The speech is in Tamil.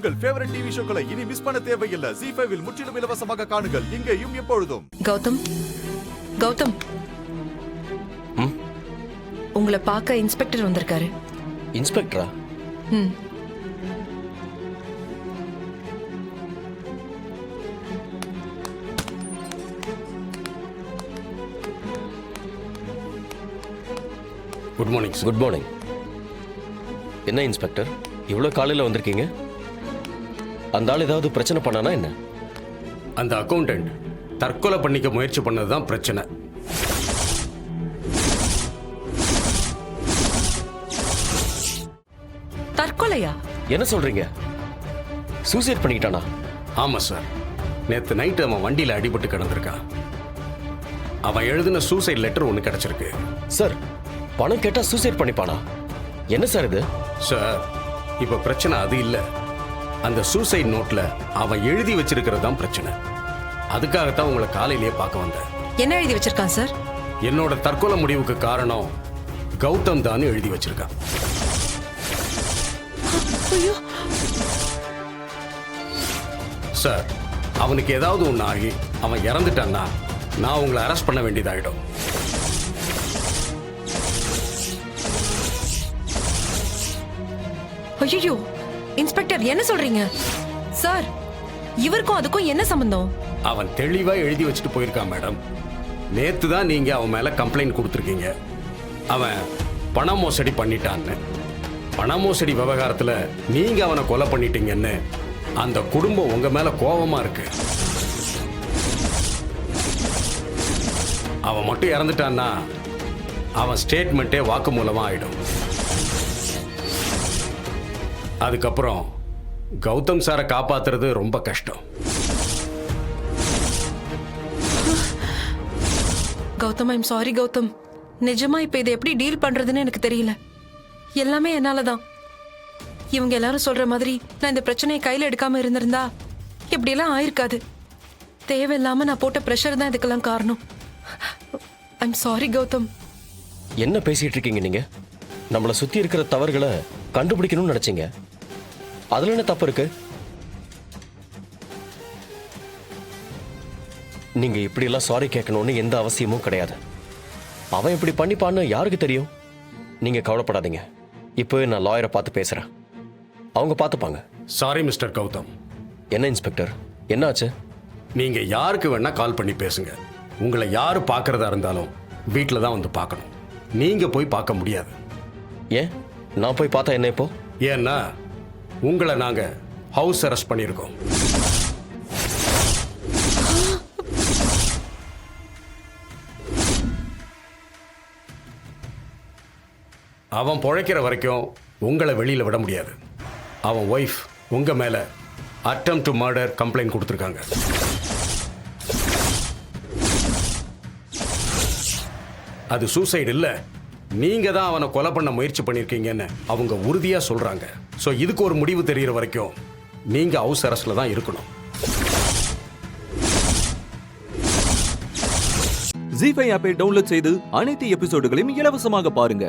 உங்கள் ஃபேவரட் டிவி ஷோக்களை இனி மிஸ் பண்ண தேவையில்லை. ZEE5 இல் முற்றிலும் இலவசமாக காணுங்கள், இங்கேயும் எப்பொழுதும். கௌதம், உங்களை பார்க்க இன்ஸ்பெக்டர் வந்திருக்காரு. இன்ஸ்பெக்டரா? Good morning. Good morning. என்ன இன்ஸ்பெக்டர், இவ்வளோ காலையில் வந்திருக்கீங்க? அந்த ஆள் ஏதாவது பிரச்சனை பண்ணானா என்ன? அந்த அக்கௌண்டன்ட் தற்கொலை பண்ணிக்க முயற்சி பண்ணதுதான் பிரச்சனை. தற்கொலையா? என்ன சொல்றீங்க? சூசைட் பண்ணிக்கிட்டானா? ஆமா சார், நேத்து நைட்டு அவன் வண்டியில அடிபட்டு கிடந்திருக்கான். அவன் எழுதின சூசைட் லெட்டர் ஒன்று கிடைச்சிருக்கு. சார், பணம் கேட்டா சூசைட் பண்ணிப்பானா? என்ன சார் இது? சார், இப்ப பிரச்சனை அது இல்ல. அந்த சூசைட் நோட்ல அவன் எழுதி வச்சிருக்கிறது தான் பிரச்சனை. அதுக்காகத்தான் உங்களை காலையிலேயே பார்க்க வந்தேன். என்ன எழுதி வச்சிருக்கான் சார்? என்னோட தற்கொலை முடிவுக்கு காரணம் கௌதம் தான் எழுதி வச்சிருக்கான். ஐயோ சார், அவனுக்கு ஏதாவது ஒன்று ஆகி அவன் இறந்துட்டான்னா நான் உங்களை அரெஸ்ட் பண்ண வேண்டியதாயிடும். ஐயோ இன்ஸ்பெக்டர், என்ன சொல்றீங்க சார்? இவருக்கும் அதுக்கும் என்ன சம்பந்தம்? அவன் தெளிவா எழுதி வச்சுட்டு போயிருக்கான் மேடம். நேத்து தான் நீங்க அவன் மேல கம்ப்ளைண்ட் கொடுத்துருக்கீங்க. அவன் பண மோசடி பண்ணிட்டான்னு. பண மோசடி விவகாரத்துல நீங்க அவனை கொலை பண்ணிட்டீங்கன்னு அந்த குடும்பம் உங்க மேல கோபமா இருக்கு. அவன் மட்டும் இறந்துட்டான்னா அவன் ஸ்டேட்மெண்ட்டே வாக்குமூலமா ஆயிடும். அதுக்கப்புறம் கௌதம் சாரை காப்பாத்துறது ரொம்ப கஷ்டம். Gautham, I'm sorry Gautham. நிஜமா இப்ப இதை எப்படி டீல் பண்றதுன்னு எனக்கு தெரியல. எல்லாமே என்னாலதான். இவங்க எல்லாரும் சொல்ற மாதிரி நான் இந்த பிரச்சனையை கையில எடுக்காம இருந்திருந்தா இப்படி எல்லாம் ஆயிருக்காது. தேவையில்லாம நான் போட்ட பிரஷர் தான் இதுக்கெல்லாம் காரணம். I'm sorry Gautham. என்ன பேசிட்டு இருக்கீங்க நீங்க? நம்மளை சுத்தி இருக்கிற தவறுகளை கண்டுபிடிக்கணும்னு நினைச்சீங்க. அதுல என்ன தப்பு இருக்கு? நீங்க இப்படி எல்லாம் சாரி கேட்கணும்னு எந்த அவசியமும் கிடையாது. அவன் இப்படி பண்ணிப்பான்னு யாருக்கு தெரியும்? நீங்க கவலைப்படாதீங்க. இப்போ நான் லாயரை பார்த்து பேசுறேன், அவங்க பார்த்துப்பாங்க. Sorry mister Gautham. என்ன இன்ஸ்பெக்டர், என்னாச்சு? நீங்க யாருக்கு வேணா கால் பண்ணி பேசுங்க. உங்களை யாரு பார்க்கறதா இருந்தாலும் வீட்டில் தான் வந்து பார்க்கணும். நீங்க போய் பார்க்க முடியாது. ஏன்? நான் போய் பார்த்தா என்ன இப்போ? ஏன்னா உங்களை நாங்க ஹவுஸ் அரெஸ்ட் பண்ணியிருக்கோம். அவன் பொழைக்கிற வரைக்கும் உங்களை வெளியில விட முடியாது. அவன் ஒய்ஃப் உங்க மேல அட்டெம்ப்ட் டு மர்டர் கம்ப்ளைண்ட் கொடுத்துருக்காங்க. அது சூசைடு இல்ல, நீங்க தான் அவனை கொலை பண்ண முயற்சி பண்ணிருக்கீங்கன்னு அவங்க உறுதியா சொல்றாங்க. சோ இதுக்கு ஒரு முடிவு தெரிகிற வரைக்கும் நீங்க ஹவுஸ் அரெஸ்ட்ல தான் இருக்கணும். ZEE5 ஆப்பை டவுன்லோட் செய்து அனைத்து எபிசோடுகளையும் இலவசமாக பாருங்க.